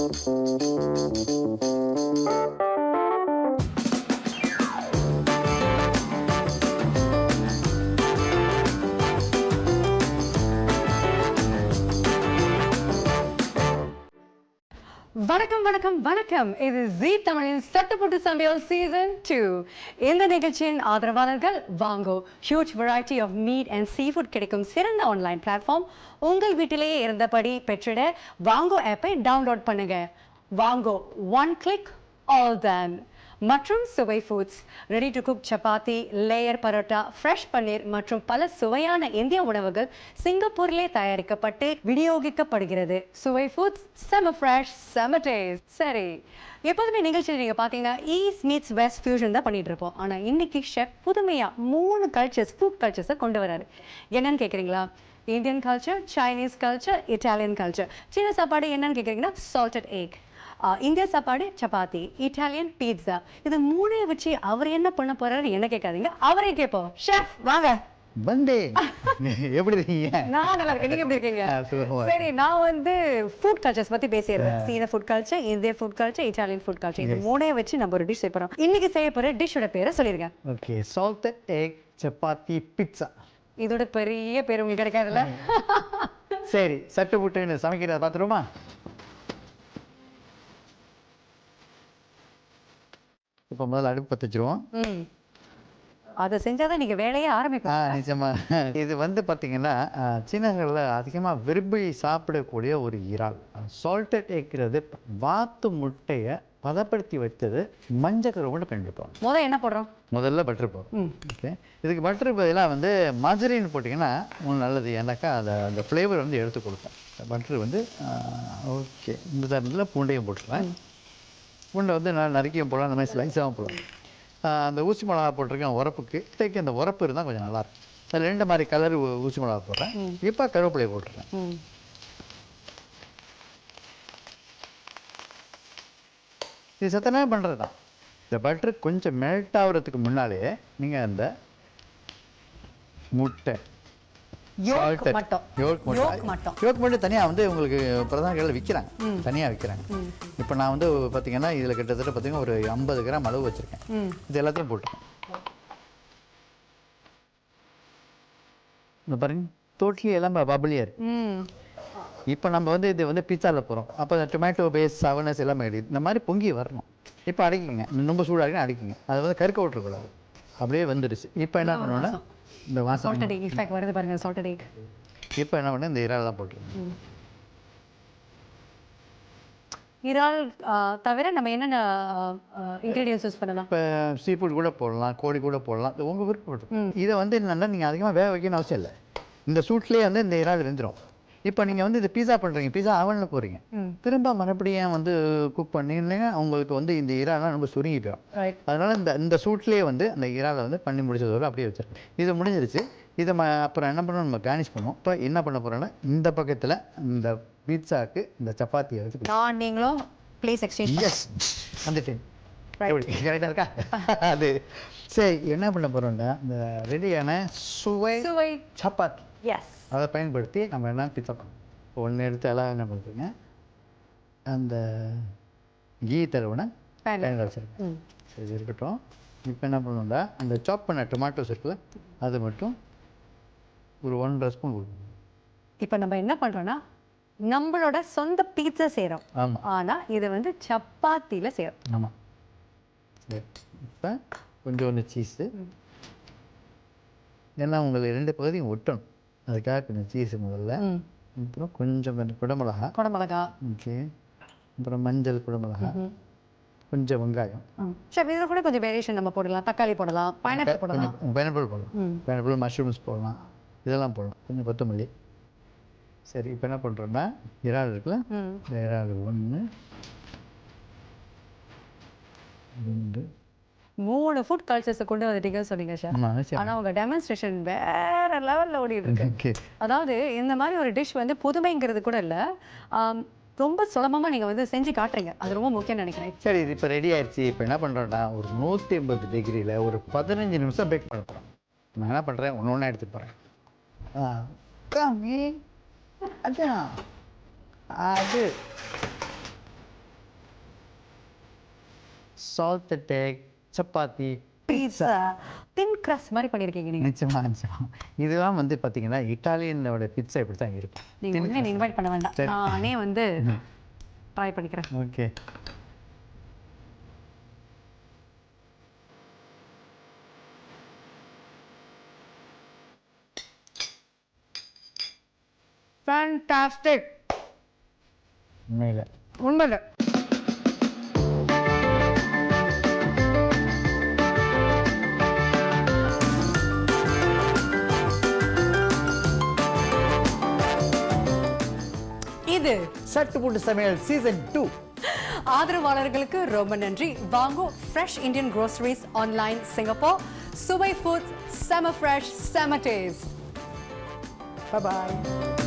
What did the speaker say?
வணக்கம் வணக்கம் வணக்கம். இது ஜீ தமிழின் சட்டப்பட்டு சமையல் சீசன் 2. இந்த நிகழ்ச்சியின் ஆதரவாளர்கள் வாங்கோ. Huge variety of meat and seafood கிடைக்கும் சிறந்த ஆன்லைன் பிளாட்ஃபார்ம். உங்கள் வீட்டிலேயே இருந்தபடி பெற்றிட வாங்கோ ஆப்பை டவுன்லோட் பண்ணுங்க. வாங்கோ, ஒன் கிளிக் ஆல் டன். மற்றும் சுவை ஃபுட்ஸ், ready to cook chapati, layer parotta, fresh paneer மற்றும் பல சுவையான இந்திய உணவுகள் சிங்கப்பூரிலே தயாரிக்கப்பட்டு விநியோகிக்கப்படுகிறது. சுவை ஃபுட்ஸ், செம ஃப்ரெஷ், செம டேஸ்ட். சரி, எப்போதுமே நிகழ்ச்சியில் நீங்கள் பார்த்தீங்கன்னா ஈஸ்ட் மீட்ஸ் வெஸ்ட் ஃபியூஷன் தான் பண்ணிட்டு இருப்போம். ஆனால் இன்னைக்கு ஷெஃப் புதுமையாக 3 கல்ச்சர்ஸ், ஃபுட் கல்ச்சர்ஸை கொண்டு வராரு. என்னன்னு கேட்குறீங்களா? Indian culture, Chinese culture, Italian culture. சீன சாப்பாடு என்னன்னு கேட்குறீங்கன்னா சால்டட் எக். இந்திய சாப்பாடு சப்பாத்தி, இட்டாலியன் பீட்சா. இது 3 வச்சு அவர் என்ன பண்ண போறாரு என்ன கேட்காதீங்க, அவரே கேட்போம். ஷெஃப் வாங்க. பண்டே எப்படி இருக்கீங்க? நான் நல்லா இருக்கேன், நீங்க எப்படி இருக்கீங்க? சரி, நான் வந்து ஃபுட் கல்ச்சர்ஸ் பத்தி பேசிடுறேன். சீன ஃபுட் கல்ச்சர், இந்திய food culture, Italian food culture. இது 3 வச்சு நம்ம ஒரு டிஷ் செய்ய போறோம். இன்னைக்கு செய்ய போற டிஷ்ஷோட பேரை சொல்லிருங்க. Okay, salted egg chapati pizza. இதோட பெரிய பேர் உங்களுக்கு கிடைக்காதுல்ல? சரி, சட்டு புட்டு சமைக்கிறத பார்த்துருமா? இப்போ முதல்ல அடுப்பு பற்ற வச்சுருவோம். அதை செஞ்சாதான் நீங்க வேலையே ஆரம்பிக்கும். நிஜமா. இது வந்து பார்த்தீங்கன்னா சீனர்களில் அதிகமாக விரும்பி சாப்பிடக்கூடிய ஒரு இறால். சால்டட் எக்கிறது வாத்து முட்டையை பதப்படுத்தி வச்சது மஞ்சள் கருவோடு பயன்படுத்துவோம். என்ன போடுறோம்? முதல்ல பட்டர் போடுறோம். ஓகே, இதுக்கு பட்டர் பதிலாக வந்து மஜரின் போட்டிங்கன்னா ஒன்றும் நல்லது. ஏன்னாக்கா அந்த ஃப்ளேவர் வந்து எடுத்து கொடுப்பேன். பட்டர் வந்து ஓகே. இந்த தரத்தில் பூண்டையும் போட்டுருவேன். பூண்டை வந்து நான் நறுக்கியும் போடலாம், அந்த மாதிரி ஸ்லைஸாகவும் போடலாம். அந்த ஊசி மிளகா போட்டிருக்கேன் உரப்புக்கு. இன்றைக்கு அந்த உரப்பு இருந்தால் கொஞ்சம் நல்லாயிருக்கும். அதில் 2 மாதிரி கலர் ஊசி மிளகா போடுறேன். இப்போ கருவேப்பிலையை போட்டுருக்கேன். இது சத்தனே பண்ணுறது தான். இந்த பட்டர் கொஞ்சம் மெல்ட் ஆகுறதுக்கு முன்னாலே நீங்கள் அந்த முட்டை யோக் மட்டும் தனியாக வந்து உங்களுக்கு பிரதான கடையில் விற்கிறாங்க, தனியாக விற்கிறாங்க. இப்போ நான் வந்து பார்த்தீங்கன்னா இதில் கிட்டத்தட்ட பார்த்தீங்கன்னா ஒரு 50 கிராம் அளவு வச்சுருக்கேன். இது எல்லாத்தையும் போட்டுருக்கேன். இந்த பாருங்க, டோட்டலி எல்லாம் பபிளியாக இருக்கு. இப்போ நம்ம வந்து இது வந்து பீட்சாவில் போகிறோம். அப்போ டொமேட்டோ பேஸ் சவனஸ் எல்லாமே இந்த மாதிரி பொங்கி வரணும். இப்போ அடைக்குங்க, ரொம்ப சூடாக இருக்குன்னு அடைக்குங்க. அதை வந்து கருக்க விட்டுறக்கூடாது, அப்படியே வந்துடுச்சு. இப்போ என்ன பண்ணணும்னா இந்த வாசம் வருது பாருங்க, சால்டட் எக். இப்போ என்ன பண்ண இந்த இறால் தான் போட்டுருக்கோம். இறால் தவிர நம்ம என்னென்ன இன்க்ரீடியன்ஸ் யூஸ் பண்ணலாம்? இப்போ சீ ஃபுட் கூட போடலாம், கோழி கூட போடலாம், உங்கள் விருப்பப்படும். இதை வந்து என்னென்னா நீங்கள் அதிகமாக வேக வைக்கணும்னு அவசியம் இல்லை. இந்த சூட்லேயே வந்து இந்த இறால் வெந்துடும். இப்போ நீங்கள் வந்து இது பீஸா பண்ணுறீங்க, பீஸா அவனில் போகிறீங்க, திரும்ப மறுபடியும் வந்து குக் பண்ணிங்கன்னா உங்களுக்கு வந்து இந்த இறாலாம் ரொம்ப சுருங்கி போயிடும். அதனால் இந்த சூட்லேயே வந்து அந்த இறாலை வந்து பண்ணி முடிச்சதோடு அப்படியே வச்சிருக்கேன். இது முடிஞ்சிருச்சு. இதை அப்புறம் என்ன பண்ணணும், நம்ம கார்னிஷ் பண்ணுவோம். இப்போ என்ன பண்ண போகிறோன்னா இந்த பக்கத்தில் இந்த பீட்சாவுக்கு இந்த சப்பாத்தியை வச்சு நீங்களும் ப்ளீஸ் எக்ஸ்சேஞ்ச். எஸ், வந்துட்டேன். கரெக்டாக இருக்கா? அது சரி, என்ன பண்ண போகிறோம்னா இந்த ரெடியான சுவை சப்பாத்தி, எஸ், அதை பயன்படுத்தி நம்ம என்ன பீட்சா ஒன்று எடுத்து எல்லாம் என்ன பண்ணுறீங்க, அந்த கீ தருவனை பேன் வச்சுருக்கேன். சரி, இருக்கட்டும். இப்போ என்ன பண்ணணும்னா அந்த சாப் பண்ண டொமேட்டோஸ் இருக்குல்ல, அது மட்டும் ஒரு 1.5 ஸ்பூன் கொடுக்கணும். இப்போ நம்ம என்ன பண்ணுறோன்னா நம்மளோட சொந்த பீட்சா செய்கிறோம். ஆமாம், ஆனால் இதை வந்து சப்பாத்தியில் செய்கிறோம். ஆமாம். சரி, இப்போ கொஞ்சோண்டு சீஸு, ஏன்னா உங்களுக்கு 2 பகுதியும் ஒட்டணும், அதுக்காக கொஞ்சம் சீஸு முதல்ல. அப்புறம் கொஞ்சம் குடமிளகா. ஓகே, அப்புறம் மஞ்சள், குடமிளகா, கொஞ்சம் வெங்காயம். சரி, இதில் கூட கொஞ்சம் வேரியேஷன் நம்ம போடலாம். தக்காளி போடலாம், பைனாப்பிள் போடலாம், பைனாப்பிள் மஷ்ரூம்ஸ் போடலாம், இதெல்லாம் போடலாம். கொஞ்சம் கொத்தமல்லி. சரி, இப்போ என்ன பண்ணுறோன்னா இறால் இருக்குல்ல, இந்த இறால் 1 2 3 ஃபுட் கல்ச்சர்ஸை கொண்டு வந்துட்டீங்கன்னு சொன்னீங்க சார். ஆனால் உங்கள் டெமான்ஸ்ட்ரேஷன் வேற லெவலில் ஓடிட்டு இருக்கு. அதாவது இந்த மாதிரி ஒரு டிஷ் வந்து புதுமைங்கிறது கூட இல்லை, ரொம்ப சுலபமாக நீங்கள் வந்து செஞ்சு காட்டுறீங்க. அது ரொம்ப முக்கியம் நினைக்கிறேன். சரி, இது இப்போ ரெடி ஆயிடுச்சு. இப்போ என்ன பண்ணுறோன்னா ஒரு 180 டிகிரியில் ஒரு 15 நிமிஷம் பேக் பண்ண போகிறோம். நான் என்ன பண்ணுறேன், ஒன்று எடுத்துகிட்டு போகிறேன். காமி அதான் அது சால்டட் எக், சப்பாத்தி, பீட்சா தின் கிரஸ்ட் மாதிரி பண்ணியிருக்கீங்க நீங்கள். நிச்சயமா. இதெல்லாம் வந்து பார்த்தீங்கன்னா இட்டாலியனோட பிட்சா இப்படி தான் இருக்கும். நீங்கள் ஒன்றுமே இன்வைட் பண்ண வேண்டாம், சரி. நானே வந்து ட்ரை பண்ணிக்கிறேன். ஓகே. ஃபேண்டாஸ்டிக். உண்மையில் உண்மையில இது சட்டு புட்டு சமையல் சீசன் 2. ஆதரவாளர்களுக்கு ரொம்ப நன்றி. வாங்கோ fresh Indian groceries online Singapore. சுவை ஃபுட்ஸ், செம ஃப்ரெஷ், செம டேஸ்ட். Bye bye.